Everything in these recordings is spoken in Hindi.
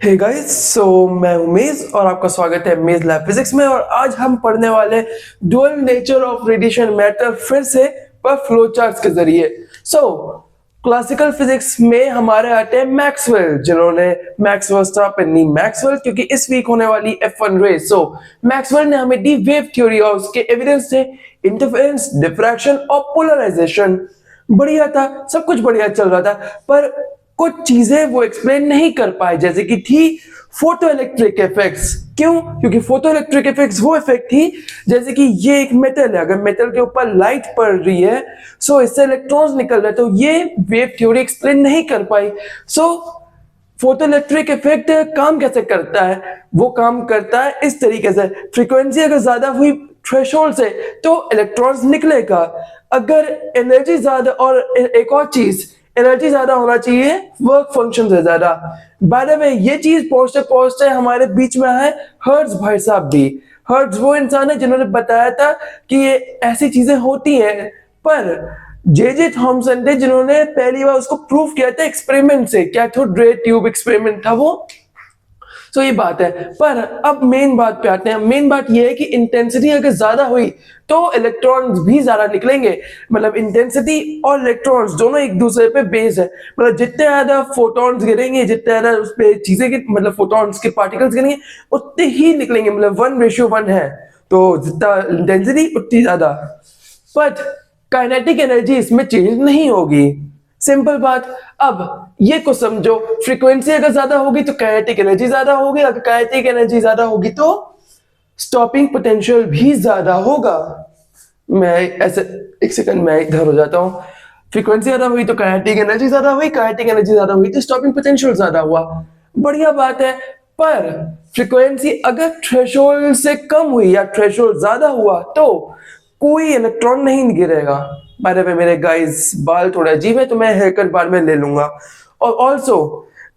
हे गाइस, मैं उमेश और आपका स्वागत है मेज लैब फिजिक्स में। और आज हम पढ़ने वाले dual nature of radiation matter फिर से पर फ्लो चार्ट्स के जरिए। क्लासिकल फिजिक्स में हमारे आते हैं मैक्सवेल, जिन्होंने मैक्सवेल स्टॉप नहीं मैक्सवेल, क्योंकि इस वीक होने वाली F1 रेस। मैक्सवेल ने हमें दी वेव थ्योरी और उसके एविडेंस थे इंटरफेरेंस, डिफ्रैक्शन और पोलराइजेशन। बढ़िया था, सब कुछ बढ़िया चल रहा था, पर कुछ चीजें वो एक्सप्लेन नहीं कर पाए, जैसे कि थी फोटो इलेक्ट्रिक इफेक्ट्स। क्यों? क्योंकि फोटो इलेक्ट्रिक इफेक्ट्स वो इफेक्ट थी, जैसे कि ये एक मेटल है, अगर मेटल के ऊपर लाइट पड़ रही है इससे इलेक्ट्रॉन्स निकल रहे, तो ये वेव थ्योरी एक्सप्लेन नहीं कर पाई। फोटो इलेक्ट्रिक इफेक्ट काम कैसे करता है? वो काम करता है इस तरीके से, फ्रीक्वेंसी अगर ज्यादा हुई थ्रेशोल्ड से तो इलेक्ट्रॉन्स निकलेगा। अगर एनर्जी ज्यादा, और एक और चीज, एनर्जी ज्यादा होना चाहिए, वर्क फंक्शन से ज्यादा। बाय द वे, ये चीज पहुंचते पहुंचते हमारे बीच में है हर्ट्ज भाई साहब भी। हर्ट्ज वो इंसान है जिन्होंने बताया था कि ये ऐसी चीजें होती हैं, पर जे थॉमसन थे जिन्होंने पहली बार उसको प्रूव किया था एक्सपेरिमेंट से। कैथोड रे ट्यूब एक्सपेरिमेंट था वो। ये बात है। पर अब मेन बात पे आते हैं। मेन बात ये है कि इंटेंसिटी अगर ज्यादा हुई तो इलेक्ट्रॉन्स भी ज्यादा निकलेंगे। मतलब इंटेंसिटी और इलेक्ट्रॉन्स दोनों एक दूसरे पे बेस है। मतलब जितने ज्यादा फोटॉन्स गिरेंगे, जितने ज्यादा उस पे चीजें मतलब फोटॉन्स के पार्टिकल्स गिरेंगे, उतने ही निकलेंगे। मतलब 1:1 है, तो जितना इंटेंसिटी उतनी ज्यादा। बट काइनेटिक एनर्जी इसमें चेंज नहीं होगी। सिंपल बात। अब ये को समझो, फ्रीक्वेंसी अगर ज्यादा होगी तो काइनेटिक एनर्जी ज्यादा होगी, अगर काइनेटिक एनर्जी ज्यादा होगी तो स्टॉपिंग पोटेंशियल भी ज्यादा होगा। मैं ऐसे एक सेकंड में इधर हो जाता हूं। फ्रीक्वेंसी ज्यादा हुई तो काइनेटिक एनर्जी ज्यादा हुई, काइनेटिक एनर्जी ज्यादा हुई तो स्टॉपिंग पोटेंशियल ज्यादा हुआ। बढ़िया बात है। पर फ्रीक्वेंसी अगर थ्रेशोल्ड से कम हुई या थ्रेशोल्ड ज्यादा हुआ तो कोई इलेक्ट्रॉन नहीं गिरेगा। बाय द वे मेरे गाइस बाल थोड़ा अजीब है, तो मैं हेयर कट बाद में ले लूंगा। और ऑल्सो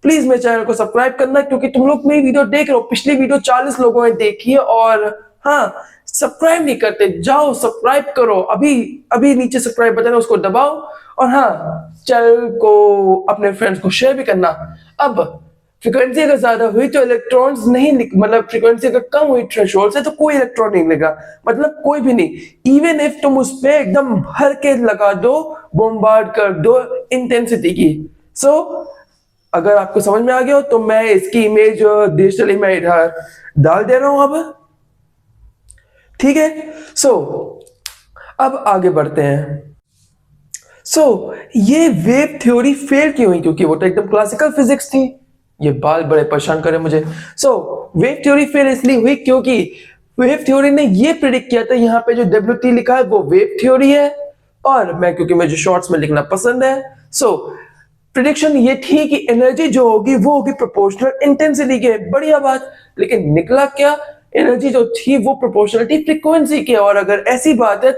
प्लीज मेरे चैनल को सब्सक्राइब करना, क्योंकि तुम लोग मेरी वीडियो देख रहे हो, पिछली वीडियो 40 लोगों ने देखी है। और हाँ, सब्सक्राइब नहीं करते, जाओ सब्सक्राइब करो, अभी अभी नीचे सब्सक्राइब बटन है उसको दबाओ। और हाँ, चैनल को अपने फ्रेंड्स को शेयर भी करना। अब फ्रीक्वेंसी अगर ज्यादा हुई तो इलेक्ट्रॉन्स नहीं मतलब फ्रीक्वेंसी अगर कम हुई थ्रेशोल्ड से तो कोई इलेक्ट्रॉन नहीं निकलेगा। मतलब कोई भी नहीं। इवन इफ तुम उस पे एकदम भर के लगा दो, बोम्बार्ड कर दो इंटेंसिटी की। अगर आपको समझ में आ गया हो तो मैं इसकी इमेज डिजिटली मैं इधर डाल दे रहा हूं अब। ठीक है। अब आगे बढ़ते हैं। ये वेव थ्योरी फेल क्यों हुई? क्योंकि वो तो एकदम क्लासिकल फिजिक्स थी। ये बाल बड़े परेशान करे मुझे। वेव थ्योरी फेल इसलिए हुई क्योंकि वेव थ्योरी ने ये प्रिडिक्ट किया था, यहाँ पे जो WT लिखा है वो वेव थ्योरी है, और मैं क्योंकि मुझे शॉर्ट्स में लिखना पसंद है, प्रिडिक्शन ये थी कि एनर्जी जो होगी वो होगी प्रोपोर्शनल इंटेंसिटी के। बढ़िया बात। लेकिन निकला क्या? एनर्जी जो थी वो प्रोपोर्शनल थी फ्रीक्वेंसी के। और अगर ऐसी बात है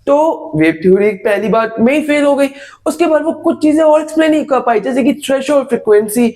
तो वेव थ्योरी पहली बार में ही फेल हो गई। उसके बाद वो कुछ चीजें और एक्सप्लेन नहीं कर पाई, जैसे कि थ्रेशोल्ड फ्रीक्वेंसी,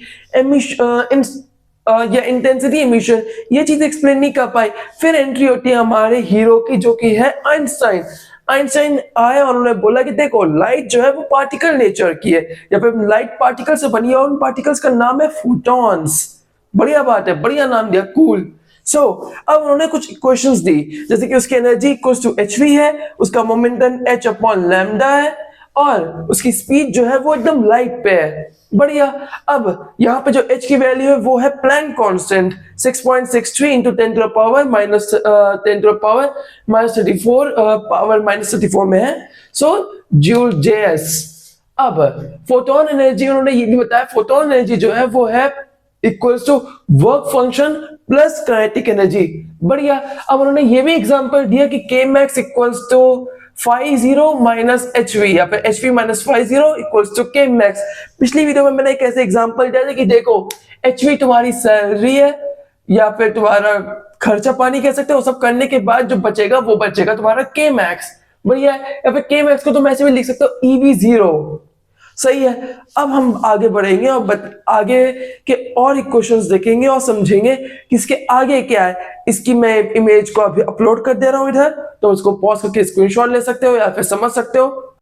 या इंटेंसिटी एमिशन, ये चीज एक्सप्लेन नहीं कर पाई। फिर एंट्री होती है हमारे हीरो की, जो कि है आइंस्टाइन। आइंस्टाइन आए और उन्होंने बोला कि देखो, लाइट जो है वो पार्टिकल नेचर की है, या फिर लाइट पार्टिकल से बनी है, और उन पार्टिकल्स का नाम है फोटॉन्स। बढ़िया बात है, बढ़िया नाम दिया, कूल। अब उन्होंने कुछ इक्वेशंस दी, जैसे कि उसकी एनर्जी इक्वल्स टू hv है, उसका मोमेंटम h अपॉन लैम्डा है, और उसकी स्पीड जो है वो एकदम लाइट पे है। बढ़िया। अब यहाँ पे जो h की वैल्यू है वो है Planck constant, 6.63 into 10 to the power minus 10 to the power minus 34 power minus 34 में है। Joule JS। अब फोटोन एनर्जी उन्होंने ये भी बताया, फोटोन एनर्जी जो है वो है equals to work function plus kinetic energy. बढ़िया। अब उन्होंने ये भी एग्जांपल दिया कि k max equals to phi 0 minus hv, या फिर hv minus phi 0 equals to k max। पिछली वीडियो में मैंने एक ऐसे एग्जांपल दिया था कि देखो, hv तुम्हारी सैलरी है, या फिर तुम्हारा खर्चा पानी कह सकते हो, सब करने के बाद जो बचेगा वो बचेगा तुम्हारा k max। बढ़िया। या फिर k max को तुम ऐसे भी लिख सकते हो EV0। सही है। अब हम आगे बढ़ेंगे और आगे के और इक्वेशंस देखेंगे और समझेंगे कि इसके आगे क्या है। इसकी मैं इमेज को अभी अपलोड कर दे रहा हूं इधर, तो उसको पॉज करके स्क्रीनशॉट ले सकते हो या फिर समझ सकते हो।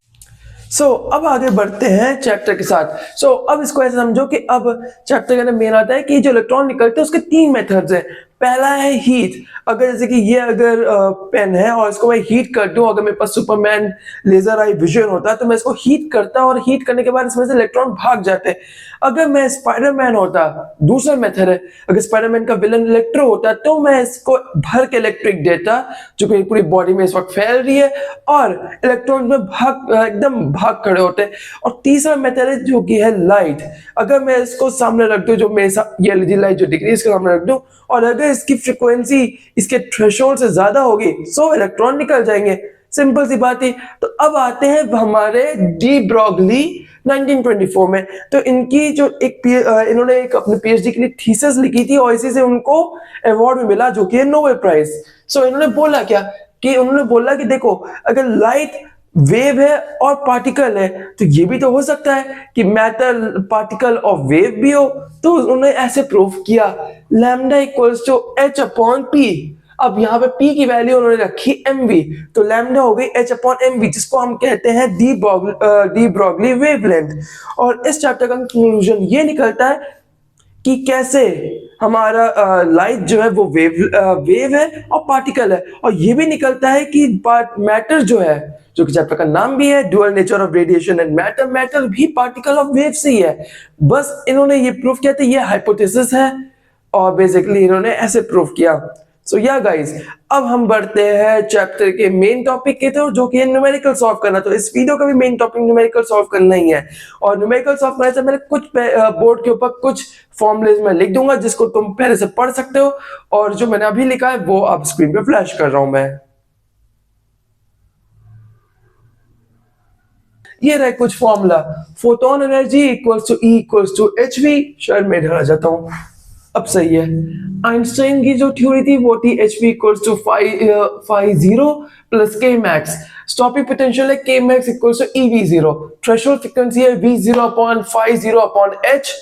अब आगे बढ़ते हैं चैप्टर के साथ। अब इसको ऐसे समझो कि अब चैप्टर के अंदर मेन आता है कि जो इलेक्ट्रॉन निकलते हैं उसके 3 मेथड्स हैं। पहला है हीट। अगर जैसे कि ये अगर पेन है और इसको मैं हीट कर दूं, अगर मेरे पास सुपरमैन लेजर आई विजन होता तो मैं इसको हीट करता और हीट करने के बाद इसमें से इलेक्ट्रॉन भाग जाते। अगर मैं स्पाइडरमैन होता, दूसरा मेथड है, अगर स्पाइडरमैन का विलन इलेक्ट्रो होता तो मैं इसको भर के इलेक्ट्रिक देता जो कि पूरी बॉडी में इस वक्त फैल रही है और इलेक्ट्रॉन में एकदम भाग खड़े होते। और तीसरा मेथड है जो कि है लाइट। अगर मैं इसको सामने रख दूं, जो मेरे ये एलईडी लाइट जो दिख रही है इसके सामने रख दूं, और अगर इसकी फ्रीक्वेंसी इसके थ्रेशोल्ड से ज्यादा होगी तो इलेक्ट्रॉन निकल जाएंगे। सिंपल सी बात है। तो अब आते हैं हमारे डी ब्रॉगली 1924 में। तो इनकी जो इन्होंने एक अपने पीएचडी के लिए थीसिस लिखी थी और इसी से उनको अवार्ड भी मिला जो कि है नोबेल प्राइज। इन्होंने बोला क्या कि उन्होंने बोला कि देखो, अगर लाइट वेव है और पार्टिकल है तो ये भी तो हो सकता है कि मैटर पार्टिकल और वेव भी हो। तो उन्होंने ऐसे प्रूव किया lambda equals to H upon P. अब यहाँ पे p की वैल्यू उन्होंने रखी mv, तो लैम्डा हो गई h अपॉन mv, जिसको हम कहते हैं डी ब्रॉगली वेवलेंथ। और इस चैप्टर का कंक्लूजन ये निकलता है कि कैसे हमारा लाइट जो है वो वेव है और पार्टिकल है। और ये भी निकलता है कि मैटर जो है, जो कि चैप्टर का नाम भी है dual nature of radiation and matter, matter भी पार्टिकल ऑफ वेव से ही है। बस इन्होंने ये प्रूफ किया था, ये हाइपोथेसिस है और बेसिकली इन्होंने ऐसे प्रूफ किया। या गाइस, अब हम बढ़ते हैं चैप्टर के मेन टॉपिक के तरफ जो कि है न्यूमेरिकल सॉल्व करना। तो इस वीडियो का भी मेन टॉपिक न्यूमेरिकल सॉल्व करना ही है। और न्यूमेरिकल सॉल्व करने से मैंने कुछ बोर्ड के ऊपर कुछ फॉर्मूलेज में लिख दूंगा जिसको तुम पहले से पढ़ सकते हो, और जो मैंने अभी लिखा है वो अब स्क्रीन पे फ्लैश कर रहा हूं मैं। ये रहे कुछ formula. Photon energy equals to E equals to H V. शायद मैं इधर आ जाता हूं, अब सही है। आइंस्टाइन की जो थ्योरी थी वो थी H V equals to phi zero plus K max. Stopping potential है K max equals to E V zero. Threshold frequency है V zero upon phi zero upon H.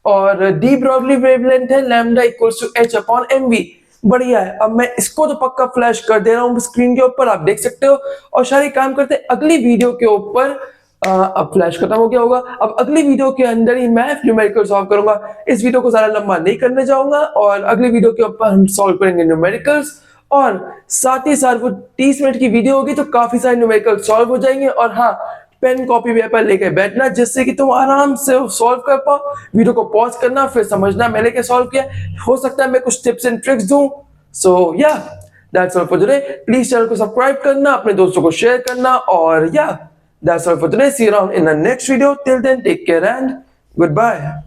और डी ब्रॉगली वेवलेंथ है lambda equals to H upon M V. बढ़िया है। अब मैं इसको तो पक्का फ्लैश कर दे रहा हूँ स्क्रीन के ऊपर, आप देख सकते हो। और सारे काम करते अगली वीडियो के ऊपर। अब फ्लैश खत्म हो गया होगा। अब अगली वीडियो के अंदर ही मैं न्यूमेरिकल सॉल्व करूंगा। इस वीडियो को ज्यादा लंबा नहीं करने जाऊंगा और अगली वीडियो के ऊपर हम सॉल्व करेंगे न्यूमेरिकल्स। और साथ ही साथ वो 30 मिनट की वीडियो होगी तो काफी सारे न्यूमेरिकल सॉल्व हो जाएंगे। और हाँ, पेन कॉपी पेपर लेके बैठना जिससे कि तुम आराम से सॉल्व कर पाओ। वीडियो को पॉज करना, फिर समझना मैंने क्या सॉल्व किया। हो सकता है मैं कुछ टिप्स एंड ट्रिक्स दूं। या that's all for today. Please channel को सब्सक्राइब करना, अपने दोस्तों को शेयर करना। और that's all for today. See you around in the next video. Till then, take care and goodbye.